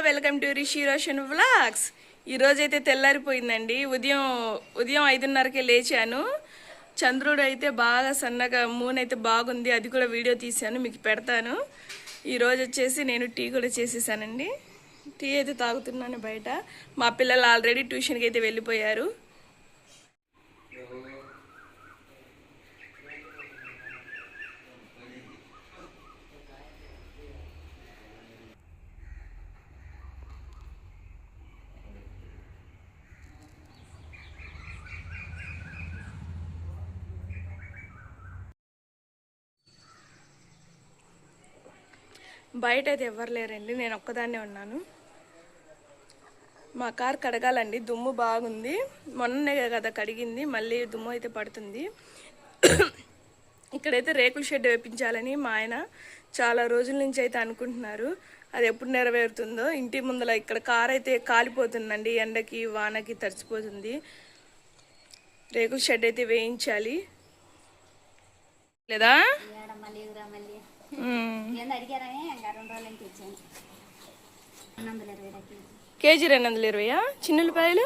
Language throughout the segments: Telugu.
Welcome to Rishi Roshan vlogs. ఈరోజు అయితే తెల్లారిపోయిందండి. ఉదయం 5:30కే లేచాను. చంద్రుడు అయితే బాగా సన్నగా, మూన్ అయితే బాగుంది. అది కూడా వీడియో తీశాను, మీకు పెడతాను. ఈరోజు వచ్చేసి నేను టీ కూడా చేసేసానండి. టీ అయితే తాగుతున్నాను బయట. మా పిల్లలు ఆల్రెడీ ట్యూషన్కి అయితే వెళ్ళిపోయారు. బయట అయితే ఎవరు లేరండి, నేను ఒక్కదాన్నే ఉన్నాను. మా కార్ కడగాలండి, దుమ్ము బాగుంది. మొన్ననే కదా కడిగింది, మళ్ళీ దుమ్ము అయితే పడుతుంది. ఇక్కడైతే రేకుల షెడ్ వేపించాలని మా ఆయన చాలా రోజుల నుంచి అయితే అనుకుంటున్నారు. అది ఎప్పుడు నెరవేరుతుందో. ఇంటి ముందర ఇక్కడ కార్ అయితే కాలిపోతుందండి, ఎండకి వానకి తడిచిపోతుంది. రేకుల షెడ్ అయితే వేయించాలి లేదా కేజీ 220. చిన్నులపాయలు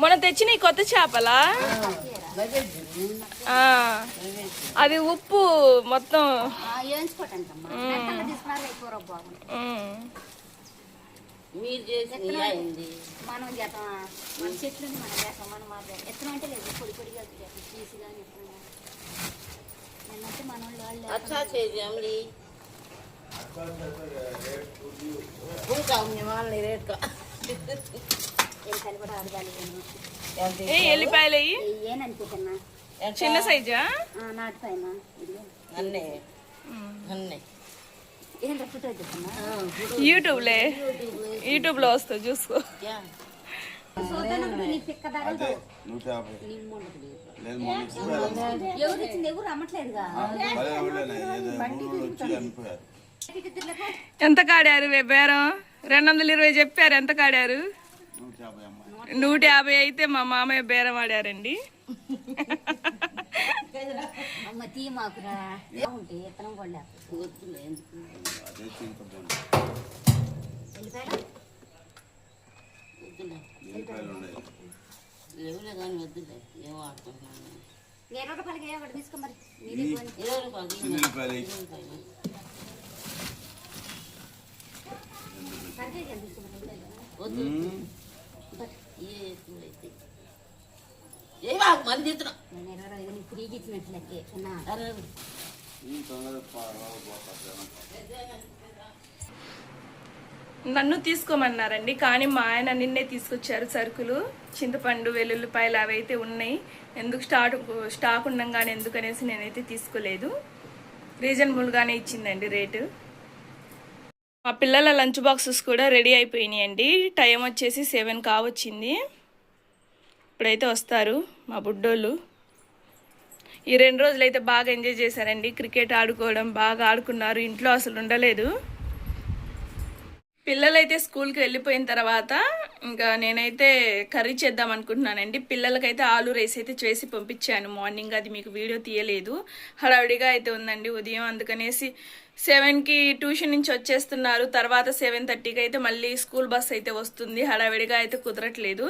మొన్న తెచ్చిన కొత్త చేపలా? అది ఉప్పు మొత్తం మీరు చేసి మనం చేస్తాం, మన చెట్లు మనం చేస్తాం, మనం ఎత్తనం అంటే లేదు, పొడి పొడిగా తీసి కానీ ఎత్తనంటే మన వాళ్ళు अच्छा చేయండి రేట్ కలిపి ఆడదాలి. ఎల్లిపాయలు ఏననుకుంటున్నా చిన్న సైజా నాటుతాయినా అన్నీ అన్నీ యూట్యూబ్ లో వస్తుంది, చూసుకో. ఎంత కాడారు బేరం? 220 చెప్పారు. ఎంత కాడారు? 150 అయితే మా మామయ్య బేరం ఆడారండి. నన్ను తీసుకోమన్నారండి, కానీ మా ఆయన నిన్నే తీసుకొచ్చారు సరుకులు. చింతపండు, వెల్లుల్లిపాయలు అవి అయితే ఉన్నాయి. ఎందుకు స్టాక్ ఉండగానే ఎందుకనేసి నేనైతే తీసుకోలేదు. రీజనబుల్గానే ఇచ్చిందండి రేటు. మా పిల్లల లంచ్ బాక్సెస్ కూడా రెడీ అయిపోయినాయండి. టైం వచ్చేసి 7 కావచ్చింది. ఇప్పుడైతే వస్తారు మా బుడ్డోళ్ళు. ఈ 2 రోజులు అయితే బాగా ఎంజాయ్ చేశారండి. క్రికెట్ ఆడుకోవడం బాగా ఆడుకున్నారు. ఇంట్లో అసలు ఉండలేదు. పిల్లలైతే స్కూల్కి వెళ్ళిపోయిన తర్వాత ఇంకా నేనైతే కర్రీ చేద్దాం అనుకుంటున్నానండి. పిల్లలకైతే ఆలు రైస్ అయితే చేసి పంపించాను మార్నింగ్. అది మీకు వీడియో తీయలేదు, హడావిడిగా అయితే ఉందండి ఉదయం. అందుకనేసి 7కి ట్యూషన్ నుంచి వచ్చేస్తున్నారు. తర్వాత 7:30కి అయితే మళ్ళీ స్కూల్ బస్ అయితే వస్తుంది. హడావిడిగా అయితే కుదరట్లేదు.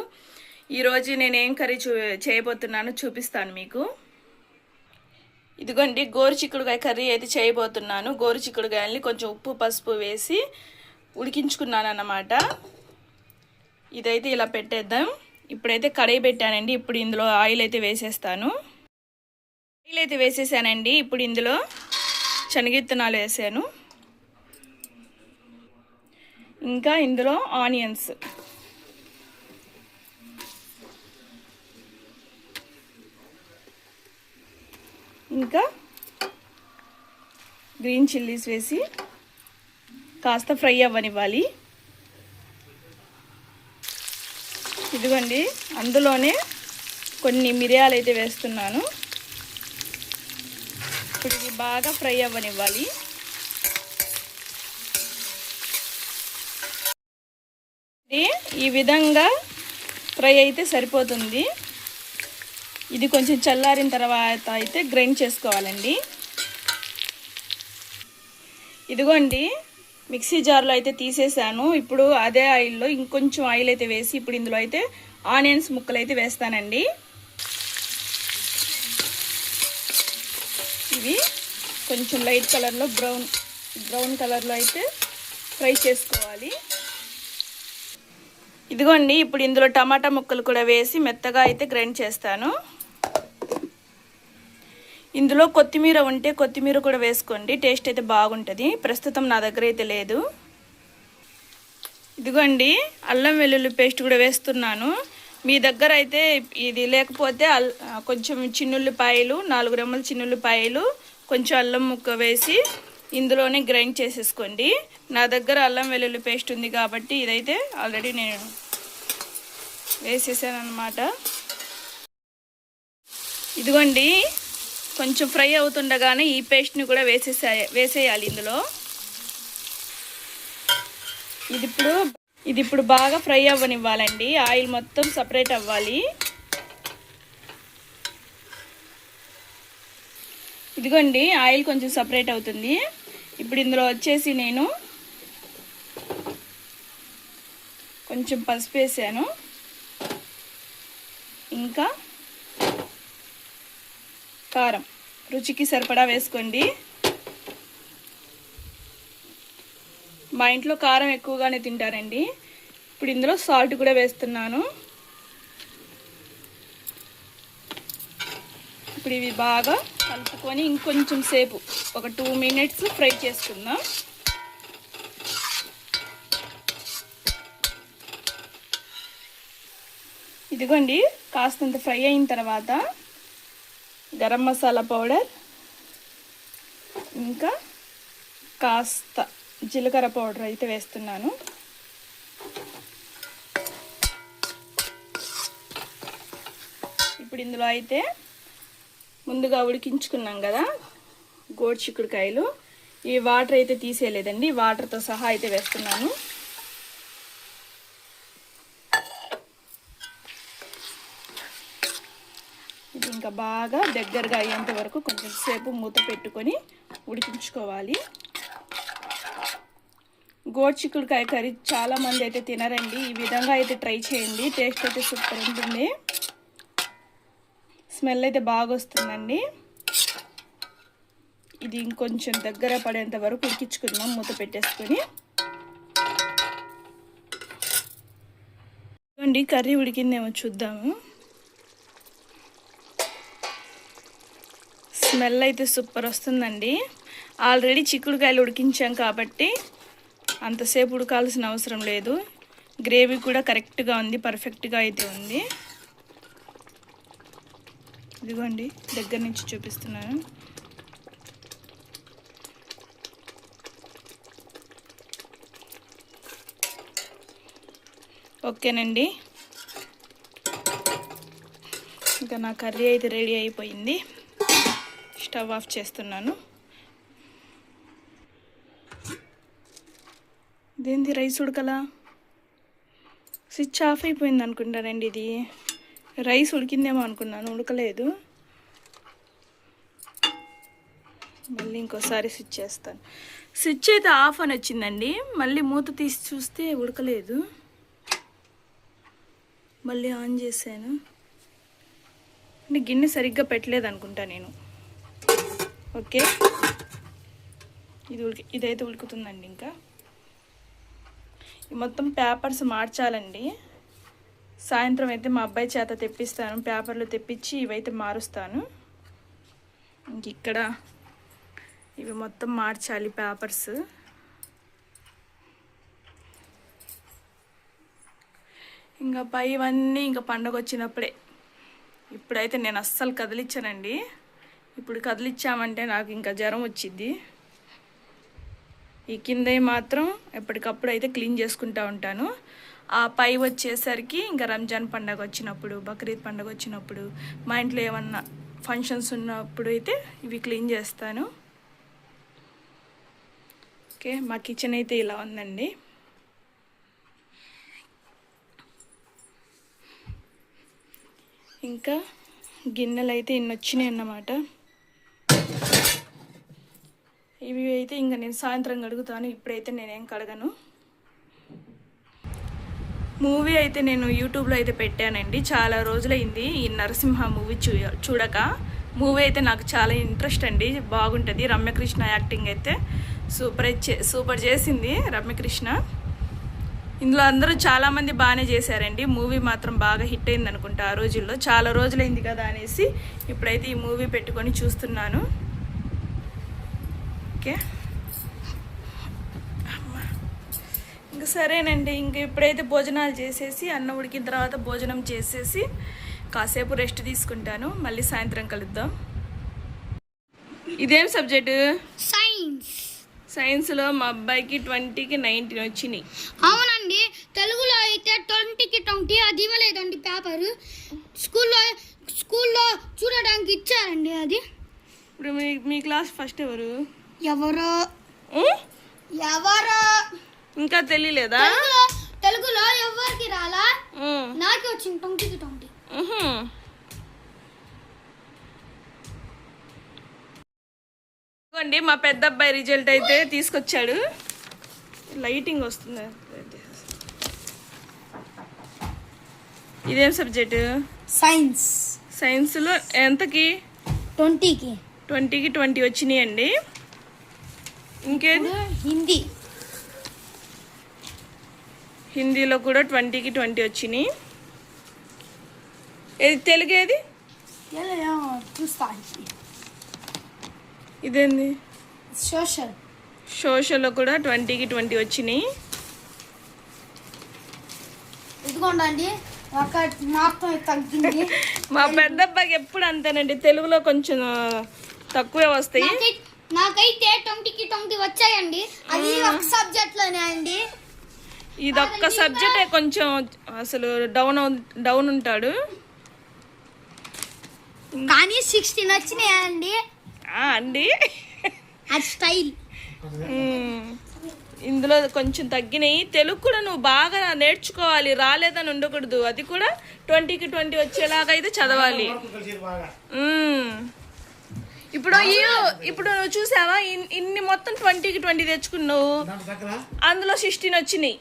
ఈరోజు నేనేం కర్రీ చేయబోతున్నానో చూపిస్తాను మీకు. ఇదిగోండి, గోరుచిక్కుడుకాయ కర్రీ అయితే చేయబోతున్నాను. గోరుచిక్కుడుకాయల్ని కొంచెం ఉప్పు పసుపు వేసి ఉడికించుకున్నాను అన్నమాట. ఇదైతే ఇలా పెట్టేద్దాం. ఇప్పుడైతే కడాయి పెట్టానండి. ఇప్పుడు ఇందులో ఆయిల్ అయితే వేసేస్తాను. ఆయిల్ అయితే వేసేసానండి. ఇప్పుడు ఇందులో శనగిత్తనాలు వేసాను. ఇంకా ఇందులో ఆనియన్స్, ఇంకా గ్రీన్ చిల్లీస్ వేసి కాస్త ఫ్రై అవ్వనివ్వాలి. ఇదిగోండి, అందులోనే కొన్ని మిరియాలు అయితే వేస్తున్నాను. ఇప్పుడు ఇది బాగా ఫ్రై అవ్వనివ్వాలి. ఈ విధంగా ఫ్రై అయితే సరిపోతుంది. ఇది కొంచెం చల్లారిన తర్వాత అయితే గ్రైండ్ చేసుకోవాలండి. ఇదిగోండి మిక్సీ జార్లో అయితే తీసేసాను. ఇప్పుడు అదే ఆయిల్లో ఇంకొంచెం ఆయిల్ అయితే వేసి ఇప్పుడు ఇందులో అయితే ఆనియన్స్ ముక్కలు అయితే వేస్తానండి. ఇవి కొంచెం లైట్ కలర్లో బ్రౌన్ కలర్లో అయితే ఫ్రై చేసుకోవాలి. ఇదిగోండి ఇప్పుడు ఇందులో టమాటా ముక్కలు కూడా వేసి మెత్తగా అయితే గ్రైండ్ చేస్తాను. ఇందులో కొత్తిమీర ఉంటే కొత్తిమీర కూడా వేసుకోండి, టేస్ట్ అయితే బాగుంటుంది. ప్రస్తుతం నా దగ్గర అయితే లేదు. ఇదిగోండి అల్లం వెల్లుల్లి పేస్ట్ కూడా వేస్తున్నాను. మీ దగ్గర అయితే ఇది లేకపోతే కొంచెం చిన్నుల్లిపాయలు 4 రెమ్మల చిన్నుల్లిపాయలు కొంచెం అల్లం ముక్క వేసి ఇందులోనే గ్రైండ్ చేసేసుకోండి. నా దగ్గర అల్లం వెల్లుల్లి పేస్ట్ ఉంది కాబట్టి ఇదైతే ఆల్రెడీ నేను వేసేసాను అన్నమాట. ఇదిగోండి కొంచెం ఫ్రై అవుతుండగానే ఈ పేస్ట్ని కూడా వేసేయాలి ఇందులో. ఇది ఇప్పుడు బాగా ఫ్రై అవ్వనివ్వాలండి. ఆయిల్ మొత్తం సపరేట్ అవ్వాలి. ఇదిగోండి ఆయిల్ కొంచెం సపరేట్ అవుతుంది. ఇప్పుడు ఇందులో వచ్చేసి నేను కొంచెం పసుపు వేసాను, ఇంకా కారం రుచికి సరిపడా వేసుకోండి. మా ఇంట్లో కారం ఎక్కువగానే తింటారండి. ఇప్పుడు ఇందులో సాల్ట్ కూడా వేస్తున్నాను. ఇప్పుడు ఇవి బాగా కలుపుకొని ఇంకొంచెం సేపు ఒక 2 మినిట్స్ ఫ్రై చేసుకుందాం. ఇదిగోండి కాస్తంత ఫ్రై అయిన తర్వాత గరం మసాలా పౌడర్, ఇంకా కాస్త జీలకర్ర పౌడర్ అయితే వేస్తున్నాను. ఇప్పుడు ఇందులో అయితే ముందుగా ఉడికించుకున్నాం కదా గోడు చిక్కుడుకాయలు, ఈ వాటర్ అయితే తీసేయలేదండి, వాటర్తో సహా అయితే వేస్తున్నాను. ఇది ఇంకా బాగా దగ్గరగా అయ్యేంత వరకు కొంచెం సేపు మూత పెట్టుకొని ఉడికించుకోవాలి. గోడు చిక్కుడుకాయ కర్రీ చాలామంది అయితే తినరండి. ఈ విధంగా అయితే ట్రై చేయండి, టేస్ట్ అయితే సూపర్ ఉంటుంది. స్మెల్ అయితే బాగా వస్తుందండి. ఇది ఇంకొంచెం దగ్గర పడేంత వరకు ఉడికించుకుందాం మూత పెట్టేసుకొని. చూడండి కర్రీ ఉడికిందేమో చూద్దాము. స్మెల్ అయితే సూపర్ వస్తుందండి. ఆల్రెడీ చిక్కుడుకాయలు ఉడికించాం కాబట్టి అంతసేపు ఉడకాల్సిన అవసరం లేదు. గ్రేవీ కూడా కరెక్ట్గా ఉంది, పర్ఫెక్ట్గా అయితే ఉంది. ఇదిగోండి దగ్గర నుంచి చూపిస్తున్నాను. ఓకేనండి, ఇంకా నా కర్రీ అయితే రెడీ అయిపోయింది. స్టవ్ ఆఫ్ చేస్తున్నాను. ఇదేంది రైస్ ఉడకలా? స్విచ్ ఆఫ్ అయిపోయింది అనుకుంటానండి. ఇది రైస్ ఉడికిందేమో అనుకున్నాను, ఉడకలేదు. మళ్ళీ ఇంకోసారి స్విచ్ చేస్తాను. స్విచ్ అయితే ఆఫ్ అని వచ్చిందండి, మళ్ళీ మూత తీసి చూస్తే ఉడకలేదు. మళ్ళీ ఆన్ చేశాను. అంటే గిన్నె సరిగ్గా పెట్టలేదు అనుకుంటా నేను. ఓకే, ఇదైతే ఉడుకుతుందండి. ఇంకా మొత్తం పేపర్స్ మార్చాలండి. సాయంత్రం అయితే మా అబ్బాయి చేత తెప్పిస్తాను, పేపర్లు తెప్పించి ఇవైతే మారుస్తాను. ఇంక ఇక్కడ ఇవి మొత్తం మార్చాలి పేపర్స్. ఇంకా పైవన్నీ ఇంకా పండగ వచ్చినప్పుడే. ఇప్పుడైతే నేను అస్సలు కదిలిచ్చానండి. ఇప్పుడు కదిలిచ్చామంటే నాకు ఇంకా జ్వరం వచ్చింది. ఈ కింద మాత్రం ఎప్పటికప్పుడు అయితే క్లీన్ చేసుకుంటూ ఉంటాను. ఆ పై వచ్చేసరికి ఇంకా రంజాన్ పండగ వచ్చినప్పుడు, బక్రీద్ పండగ వచ్చినప్పుడు, మా ఇంట్లో ఏమన్నా ఫంక్షన్స్ ఉన్నప్పుడు అయితే ఇవి క్లీన్ చేస్తాను. ఓకే, మా కిచెన్ అయితే ఇలా ఉందండి. ఇంకా గిన్నెలు అయితే ఇన్ని వచ్చినాయి అన్నమాట. ఇవి అయితే ఇంకా నేను సాయంత్రం కడుగుతాను, ఇప్పుడైతే నేనేం కడగను. మూవీ అయితే నేను యూట్యూబ్లో అయితే పెట్టానండి. చాలా రోజులైంది ఈ నరసింహ మూవీ చూడక. మూవీ అయితే నాకు చాలా ఇంట్రెస్ట్ అండి, బాగుంటుంది. రమ్యకృష్ణ యాక్టింగ్ అయితే సూపర్ చేసింది రమ్యకృష్ణ. ఇందులో అందరూ చాలామంది బాగానే చేశారండి. మూవీ మాత్రం బాగా హిట్ అయింది అనుకుంటా ఆ రోజుల్లో. చాలా రోజులైంది కదా అనేసి ఇప్పుడైతే ఈ మూవీ పెట్టుకొని చూస్తున్నాను. ఓకే, ఇంకా సరేనండి. ఇంక ఇప్పుడైతే భోజనాలు చేసేసి, అన్నం ఉడికిన తర్వాత భోజనం చేసేసి కాసేపు రెస్ట్ తీసుకుంటాను. మళ్ళీ సాయంత్రం కలుద్దాం. ఇదేం సబ్జెక్టు? సైన్స్. సైన్స్లో మా అబ్బాయికి 20కి 19 వచ్చినాయి. అవునండి, తెలుగులో అయితే 20కి 20 అది ఇవ్వలేదండి పేపరు. స్కూల్లో చూడడానికి ఇచ్చారండి అది. ఇప్పుడు మీ క్లాస్ ఫస్ట్ ఎవరు? ఎవరో ఉం? ఎవరో ఇంకా తెలియలేదా? తెలుగులో ఎవరికి రాలా, ఉం. నాకే వచ్చింది 20కి 20. ఉహుం. ఇదిగోండి మా పెద్ద అబ్బాయి రిజల్ట్ అయితే తీసుకొచ్చాడు. లైటింగ్ వస్తుంది. ఇదేం సబ్జెక్టు? సైన్స్. సైన్స్లో ఎంతకి? 20కి 20కి 20 వచ్చినాయి అండి. ఇంకేది? హిందీ. హిందీలో కూడా 20కి 20 వచ్చినాయి. ఏది తెలుగు ఏది? చూస్తా. ఇదేంది? సోషల్. సోషల్లో కూడా 20కి 20 వచ్చినాయి. ఇదిగోండి ఒక మార్క్స్ తగ్గింది. మా పెద్ద అబ్బాయికి ఎప్పుడు అంతేనండి, తెలుగులో కొంచెం తక్కువే వస్తాయి. నాకైతే 20కి 20 వచ్చాయండి. అది ఒక సబ్జెక్ట్ లోనే అండి. ఇదొక్క సబ్జెక్టే కొంచెం అసలు డౌన్ ఉంటాడు. కానీ 16 వచ్చినాయండి. అండి అది స్టైల్. ఇందులో కొంచెం తగ్గినాయి. తెలుగు కూడా నువ్వు బాగా నేర్చుకోవాలి, రాలేదని ఉండకూడదు. అది కూడా 20కి 20 వచ్చేలాగా అయితే చదవాలి. ఇప్పుడు నువ్వు చూసావా, ఇన్ని మొత్తం 20కి 20 తెచ్చుకున్నావు, అందులో 16 వచ్చినాయి.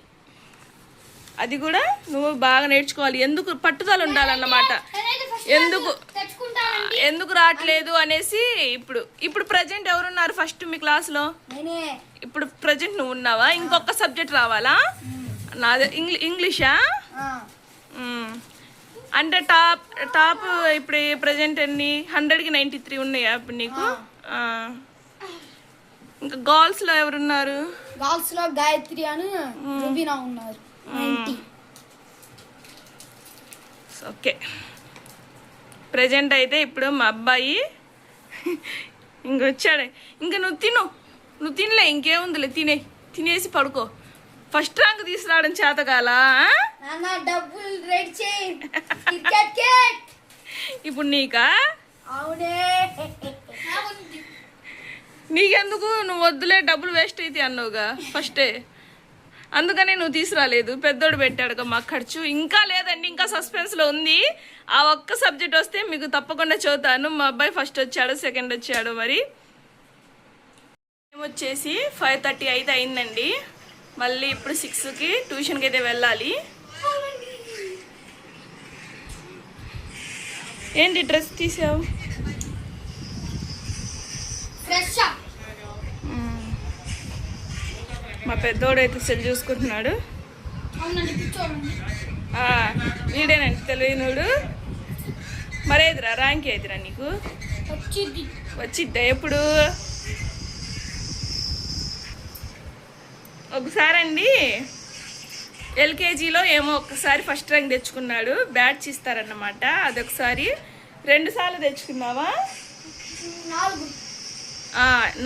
అది కూడా నువ్వు బాగా నేర్చుకోవాలి. ఎందుకు పట్టుదల ఉండాలన్నమాట. ఎందుకు రావట్లేదు అనేసి. ఇప్పుడు ప్రజెంట్ ఎవరున్నారు ఫస్ట్ మీ క్లాస్లో? ఇప్పుడు ప్రజెంట్ నువ్వు ఉన్నావా? ఇంకొక సబ్జెక్ట్ రావాలా? నాదే ఇంగ్లీషా? అంటే టాప్ ఇప్పుడు ప్రజెంట్ ఎన్ని? 100కి 93 ఉన్నాయా ఇప్పుడు నీకు? ఇంకా గర్ల్స్లో ఎవరున్నారు? గర్ల్స్ లో గాయత్రి అని రుబీనా ఉన్నారు. 90. ఓకే, ప్రజెంట్ అయితే ఇప్పుడు మా అబ్బాయి ఇంకొచ్చాడు. ఇంకా నువ్వు తినలే, ఇంకేముందిలే, తినేసి పడుకో. ఫస్ట్ ర్యాంక్ తీసుకురావడం చేతకాల. డబ్బులు రెడీ చేయి. ఇప్పుడు నీకా? అవునే. నీకెందుకు? నువ్వు వద్దులే, డబ్బులు వేస్ట్ అయితే అన్నావుగా ఫస్టే, అందుకనే నువ్వు తీసుకురాలేదు. పెద్దోడు పెట్టాడుగా మాకు ఖర్చు. ఇంకా లేదండి, ఇంకా సస్పెన్స్లో ఉంది. ఆ ఒక్క సబ్జెక్ట్ వస్తే మీకు తప్పకుండా చదువుతాను. మా అబ్బాయి ఫస్ట్ వచ్చాడు, సెకండ్ వచ్చాడు. మరి వచ్చేసి 5:30 అయితే అయిందండి. మళ్ళీ ఇప్పుడు 6కి ట్యూషన్కి అయితే వెళ్ళాలి. ఏంటి డ్రెస్ తీసావు? మా పెద్దోడు అయితే సెల్ చూసుకుంటున్నాడు. వీడేనండి తెలియనుడు. మరేదిరా ర్యాంక్ ఏదిరా నీకు? వచ్చిద్దా ఎప్పుడు? ఒకసారి అండి ఎల్కేజీలో ఏమో ఒక్కసారి ఫస్ట్ ర్యాంక్ తెచ్చుకున్నాడు. బ్యాట్స్ ఇస్తారన్నమాట. అదొకసారి. 2 సార్లు తెచ్చుకున్నావా?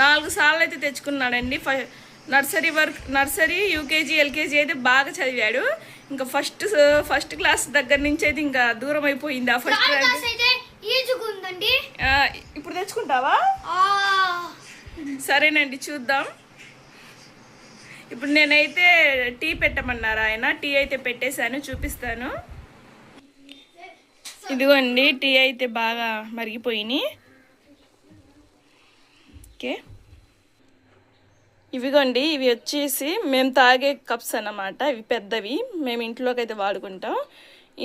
4 సార్లు అయితే తెచ్చుకున్నాడండి. నర్సరీ యూకేజీ ఎల్కేజీ అయితే బాగా చదివాడు. ఇంకా ఫస్ట్ క్లాస్ దగ్గర నుంచి అయితే ఇంకా దూరం అయిపోయింది ఆ ఫస్ట్ ర్యాంక్. ఇప్పుడు తెచ్చుకుంటావా? సరేనండి, చూద్దాం. ఇప్పుడు నేనైతే టీ పెట్టమన్నారు ఆయన. టీ అయితే పెట్టేశాను, చూపిస్తాను. ఇదిగోండి టీ అయితే బాగా మరిగిపోయినాయి. ఓకే, ఇవిగోండి ఇవి వచ్చేసి మేము తాగే కప్స్ అన్నమాట. ఇవి పెద్దవి, మేము ఇంట్లోకి అయితే వాడుకుంటాం.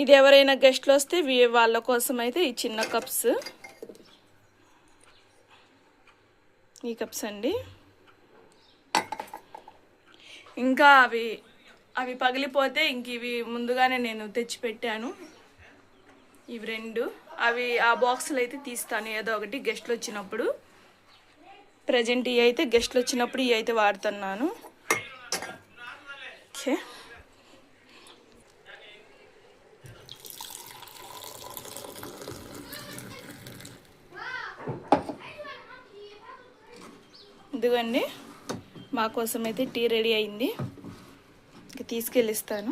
ఇది ఎవరైనా గెస్ట్లు వస్తే వాళ్ళ కోసం అయితే ఈ చిన్న కప్స్, ఈ కప్స్ అండి. ఇంకా అవి పగిలిపోతే ఇంక ఇవి ముందుగానే నేను తెచ్చిపెట్టాను. ఇవి 2 అవి ఆ బాక్సులు అయితే తీస్తాను ఏదో ఒకటి గెస్ట్లు వచ్చినప్పుడు. ప్రజెంట్ ఇవి అయితే గెస్ట్లు వచ్చినప్పుడు ఇవి అయితే వాడుతున్నాను. ఓకే, ఇదిగోండి మా కోసం అయితే టీ రెడీ అయింది. ఇంకా తీసుకెళ్ళిస్తాను.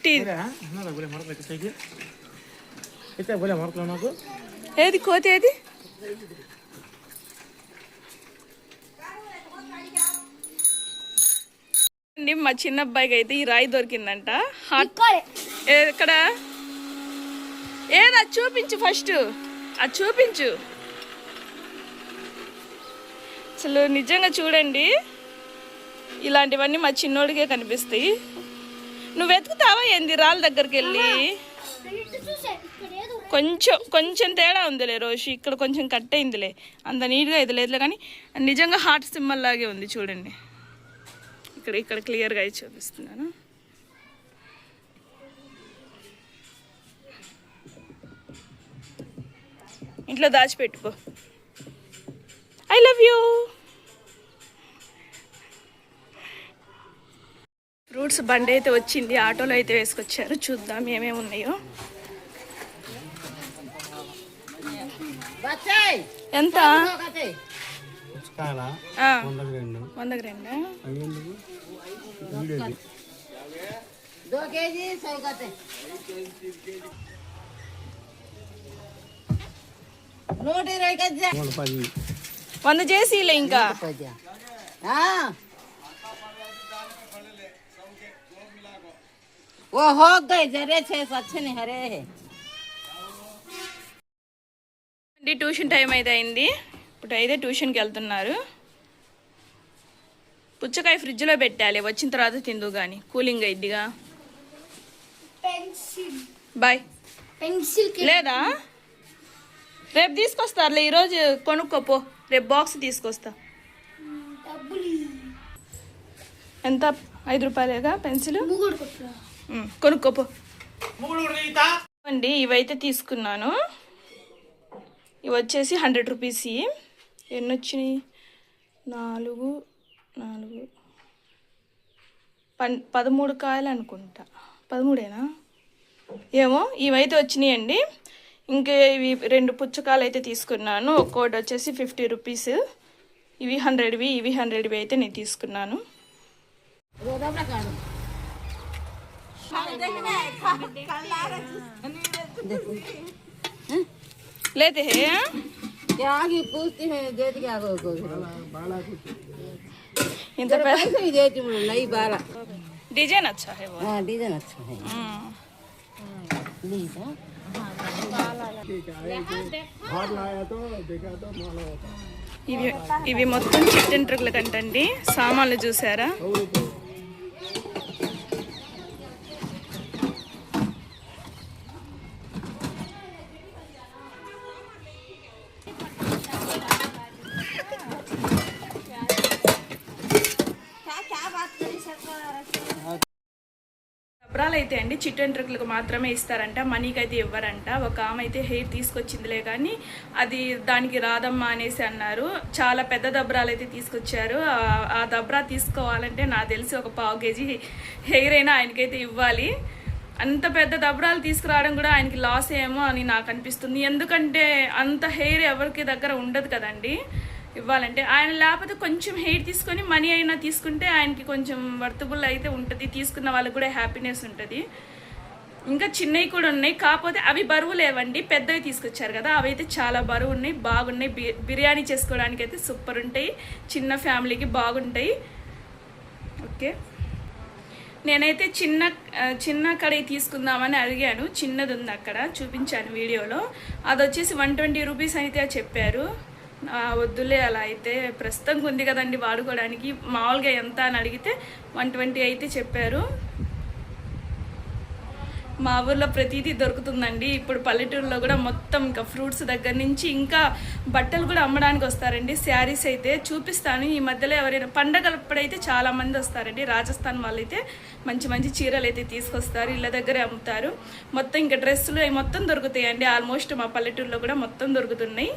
టీ ఏది కోతి ఏది మా చిన్న అబ్బాయికి అయితే ఈ రాయి దొరికిందంట. ఎక్కడ ఏది అది చూపించు, ఫస్ట్ అది చూపించు. అసలు నిజంగా చూడండి, ఇలాంటివన్నీ మా చిన్నోడికే కనిపిస్తాయి. నువ్వు వెతుకుతావా ఏంది రాళ్ళ దగ్గరికి వెళ్ళి? కొంచెం తేడా ఉందిలే రోషి, ఇక్కడ కొంచెం కట్ అయిందిలే, అంత నీట్గా ఇది లేదులే, కానీ నిజంగా హార్ట్ సింబల్ లాగే ఉంది చూడండి. ఇక్కడ క్లియర్గా అయితే చూపిస్తున్నాను. ఇంట్లో దాచిపెట్టుకో. I love you. ఫ్రూట్స్ బండి అయితే వచ్చింది, ఆటోలో అయితే వేసుకొచ్చారు. చూద్దాం ఏమేమి ఉన్నాయో. ఎంత? 100 100 చేసిలే ఇంకా. वो हो गए जरे 6 अच्छे नहीं हरे है. ట్యూషన్ టైం అయితే అయింది. ఇప్పుడు అయితే ట్యూషన్కి వెళ్తున్నారు. పుచ్చకాయ ఫ్రిడ్జ్లో పెట్టాలి, వచ్చిన తర్వాత తిందు కానీ కూలింగ్ అయిద్దిగా. బాయ్. పెన్సిల్ లేదా రేపు తీసుకొస్తారులే, ఈరోజు కొనుక్కోపో, రేపు బాక్స్ తీసుకొస్తా. ఎంత? 5 రూపాయలేగా పెన్సిల్, కొనుక్కోపో అండి. ఇవైతే తీసుకున్నాను. ఇవి వచ్చేసి 100 రూపీస్. ఎన్ని వచ్చినాయి? 4 13 కాయలు అనుకుంటా. 13ఏనా ఏమో. ఇవైతే వచ్చినాయండి. ఇంకా ఇవి 2 పుచ్చకాయలు అయితే తీసుకున్నాను. ఒక్కోటి వచ్చేసి 50 రూపీస్. ఇవి 100వి, ఇవి 100వి అయితే నేను తీసుకున్నాను. लेते हैं क्या ही पूछती है देती क्या को इंत पैसे ही देती हूँ नई बाला. डिजाइन अच्छा है वो. हाँ डिजाइन अच्छा है. ఇవి మొత్తం చికెన్ ట్రక్ల కంటండి. సామాన్లు చూసారా? దబ్రాలు అయితే అండి చికెన్ ట్రక్లకు మాత్రమే ఇస్తారంట, మనీకి అయితే ఇవ్వరంట. ఒక ఆమె అయితే హెయిర్ తీసుకొచ్చిందిలే కానీ అది దానికి రాదమ్మా అనేసి అన్నారు. చాలా పెద్ద దబ్రాలు అయితే తీసుకొచ్చారు. ఆ దబ్రా తీసుకోవాలంటే నాకు తెలిసి ఒక 1/4 కేజీ హెయిర్ అయినా ఆయనకైతే ఇవ్వాలి. అంత పెద్ద దబ్రాలు తీసుకురావడం కూడా ఆయనకి లాస్ ఏమో అని నాకు అనిపిస్తుంది. ఎందుకంటే అంత హెయిర్ ఎవరికి దగ్గర ఉండదు కదండి ఇవ్వాలంటే. ఆయన లేకపోతే కొంచెం హెయిర్ తీసుకొని మనీ అయినా తీసుకుంటే ఆయనకి కొంచెం వర్తబుల్ అయితే ఉంటుంది, తీసుకున్న వాళ్ళకి కూడా హ్యాపీనెస్ ఉంటుంది. ఇంకా చిన్నవి కూడా ఉన్నాయి, కాకపోతే అవి బరువు లేవండి. పెద్దవి తీసుకొచ్చారు కదా, అవి అయితే చాలా బరువు ఉన్నాయి, బాగున్నాయి. బిర్యానీ చేసుకోవడానికి అయితే సూపర్ ఉంటాయి, చిన్న ఫ్యామిలీకి బాగుంటాయి. ఓకే, నేనైతే చిన్న కడాయి తీసుకుందామని అడిగాను. చిన్నది ఉంది అక్కడ, చూపించాను వీడియోలో. అది వచ్చేసి 120 రూపీస్ అయితే చెప్పారు. వద్దులే అలా అయితే, ప్రస్తుతం ఉంది కదండి వాడుకోవడానికి. మామూలుగా ఎంత అని అడిగితే 120 అయితే చెప్పారు. మా ఊర్లో ప్రతిదీ దొరుకుతుందండి. ఇప్పుడు పల్లెటూరులో కూడా మొత్తం ఇంకా ఫ్రూట్స్ దగ్గర నుంచి ఇంకా బట్టలు కూడా అమ్మడానికి వస్తారండి. శారీస్ అయితే చూపిస్తాను. ఈ మధ్యలో ఎవరైనా పండగలప్పుడైతే చాలా మంది వస్తారండి. రాజస్థాన్ వాళ్ళైతే మంచి మంచి చీరలు అయితే తీసుకొస్తారు, ఇళ్ళ దగ్గరే అమ్ముతారు. మొత్తం ఇంకా డ్రెస్సులు అవి మొత్తం దొరుకుతాయండి. ఆల్మోస్ట్ మా పల్లెటూరులో కూడా మొత్తం దొరుకుతున్నాయి.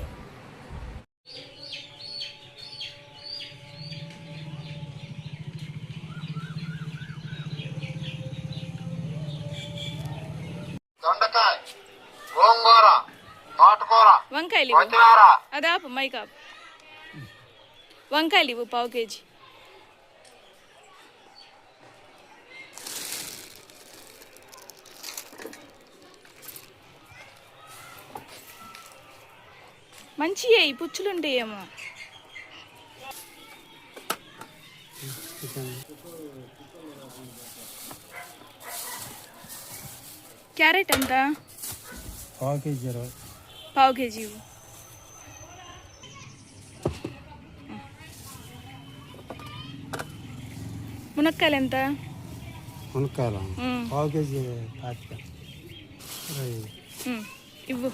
దొండకాయ, గోంగూర, తోటకూర, వంకాయలు కొత్తిమీర. అదాపు మైకాపు వంకాయలు ఇవ్వు 1/2 కేజీ. మంచియే, ఈ పుచ్చులు ఉంటాయేమో. క్యారెట్ ఎంత? 1/2 కేజీ 1/2 కేజీ ఇవ్వు. మునక్కాయలు ఎంత? మునక్కాయలు 1/2 కేజీ 25 ఇవ్వు.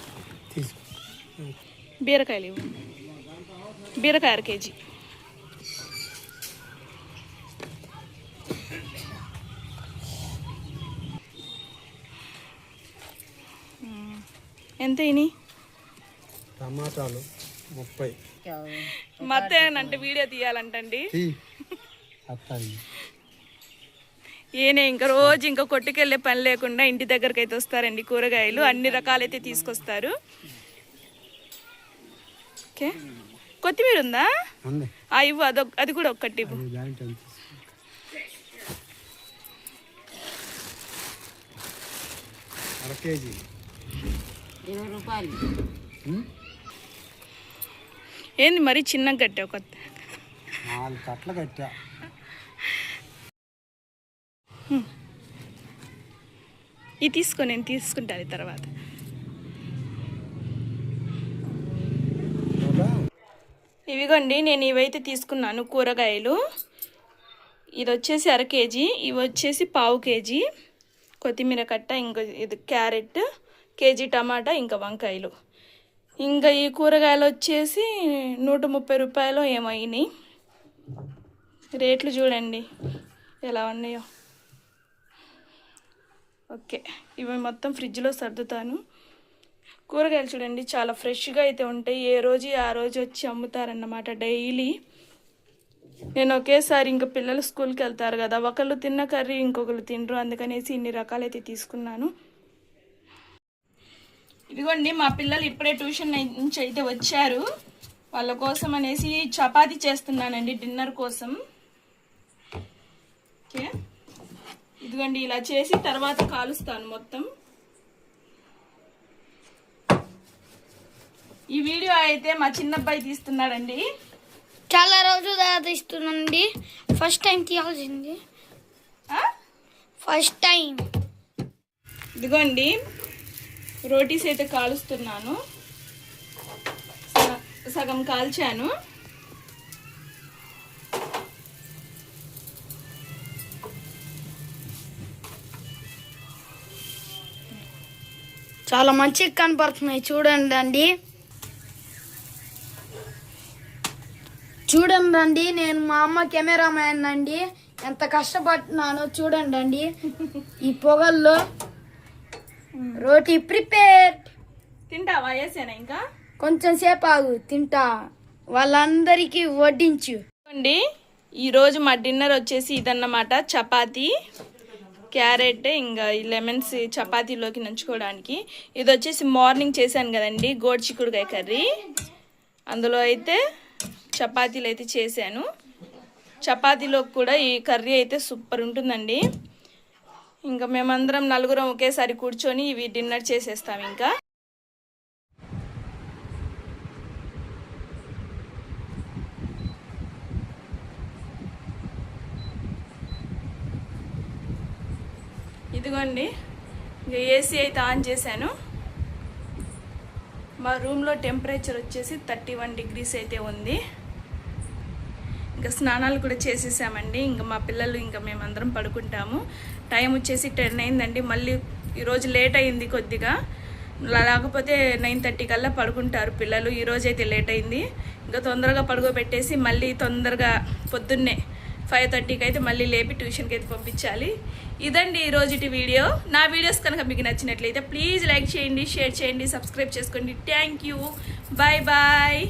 తీసుకో. బీరకాయలు ఇవ్వు. బీరకాయ 1/2 కేజీ. ఎంత ఇని? టమాటాలు 30. మత్తేనంటే వీడియో తీయాలంటండి. అత్తాయి ఈయన ఇంకా రోజు ఇంకా కొట్టుకెళ్ళే పని లేకుండా ఇంటి దగ్గరకు అయితే వస్తారండి. కూరగాయలు అన్ని రకాలైతే తీసుకొస్తారు. ఓకే, కొత్తిమీర ఉందా? ఇవ్వు, అది కూడా ఒక్కటి ఇవ్వు. 1/2 కేజీ 20 రూపాయలు. ఏంది మరి చిన్నగా కట్టావు? 4 కట్టలు కట్టా. ఇది తీసుకో, నేను తీసుకుంటాను తర్వాత. ఇవిగోండి, నేను ఇవైతే తీసుకున్నాను కూరగాయలు. ఇది వచ్చేసి 1/2 కేజీ, ఇవి వచ్చేసి 1/2 కేజీ. కొత్తిమీర కట్ట, ఇంకా ఇది క్యారెట్, కేజీ టమాటా, ఇంకా వంకాయలు. ఇంకా ఈ కూరగాయలు వచ్చేసి 130 రూపాయలు ఏమైనాయి. రేట్లు చూడండి ఎలా ఉన్నాయో. ఓకే, ఇవి మొత్తం ఫ్రిడ్జ్లో సర్దుతాను. కూరగాయలు చూడండి చాలా ఫ్రెష్గా అయితే ఉంటాయి. ఏ రోజు ఆ రోజు వచ్చి అమ్ముతారన్నమాట డైలీ. నేను ఒకేసారి ఇంకా పిల్లలు స్కూల్కి వెళ్తారు కదా, ఒకళ్ళు తిన్న కర్రీ ఇంకొకరు తినరు, అందుకనేసి ఇన్ని రకాలైతే తీసుకున్నాను. ఇదిగోండి, మా పిల్లలు ఇప్పుడే ట్యూషన్ నుంచి అయితే వచ్చారు. వాళ్ళ కోసం అనేసి చపాతీ చేస్తున్నానండి డిన్నర్ కోసం. ఓకే, ఇదిగోండి ఇలా చేసి తర్వాత కాలుస్తాను మొత్తం. ఈ వీడియో అయితే మా చిన్నబ్బాయి తీస్తున్నాడండి. చాలా రోజుల తర్వాత ఇస్తున్నానండి. ఫస్ట్ టైం తీయాల్సింది, ఫస్ట్ టైం. ఇదిగోండి రోటీస్ అయితే కాలుస్తున్నాను. సగం కాల్చాను. చాలా మంచిగా కనపడుతున్నాయి చూడండి. చూడండి, నేను మా అమ్మ కెమెరామ్యాన్ అండి, ఎంత కష్టపడుతున్నానో చూడండి. ఈ పొగల్లో రోటీ ప్రిపేర్. తింటావా? వేసానా ఇంకా కొంచెం సేపు ఆగు, తింటా. వాళ్ళందరికీ వడ్డించు. అండి, ఈరోజు మా డిన్నర్ వచ్చేసి ఇదన్నమాట. చపాతీ, క్యారెట్, ఇంకా లెమన్స్ చపాతీలోకి నంచుకోవడానికి. ఇది వచ్చేసి మార్నింగ్ చేశాను కదండి గోడు చిక్కుడుకాయ కర్రీ. అందులో అయితే చపాతీలు అయితే చేశాను. చపాతీలో కూడా ఈ కర్రీ అయితే సూపర్ ఉంటుందండి. ఇంకా మేమందరం నలుగురం ఒకేసారి కూర్చొని ఇవి డిన్నర్ చేసేస్తాం. ఇంకా ఇదిగోండి ఇంకా ఏసీ అయితే ఆన్ చేశాను. మా రూమ్లో టెంపరేచర్ వచ్చేసి 31 degrees అయితే ఉంది. ఇంకా స్నానాలు కూడా చేసేసామండి. ఇంకా మా పిల్లలు ఇంకా మేమందరం పడుకుంటాము. టైం వచ్చేసి 10 అయిందండి. మళ్ళీ ఈరోజు లేట్ అయింది కొద్దిగా, లేకపోతే 9:30 కల్లా పడుకుంటారు పిల్లలు. ఈరోజైతే లేట్ అయింది. ఇంకా తొందరగా పడుకోబెట్టేసి మళ్ళీ తొందరగా పొద్దున్నే 5:30కి అయితే మళ్ళీ లేపి ట్యూషన్కి అయితే పంపించాలి. ఇదండి ఈరోజుటి వీడియో. నా వీడియోస్ కనుక మీకు నచ్చినట్లయితే ప్లీజ్ లైక్ చేయండి, షేర్ చేయండి, సబ్స్క్రైబ్ చేసుకోండి. Thank you. Bye bye.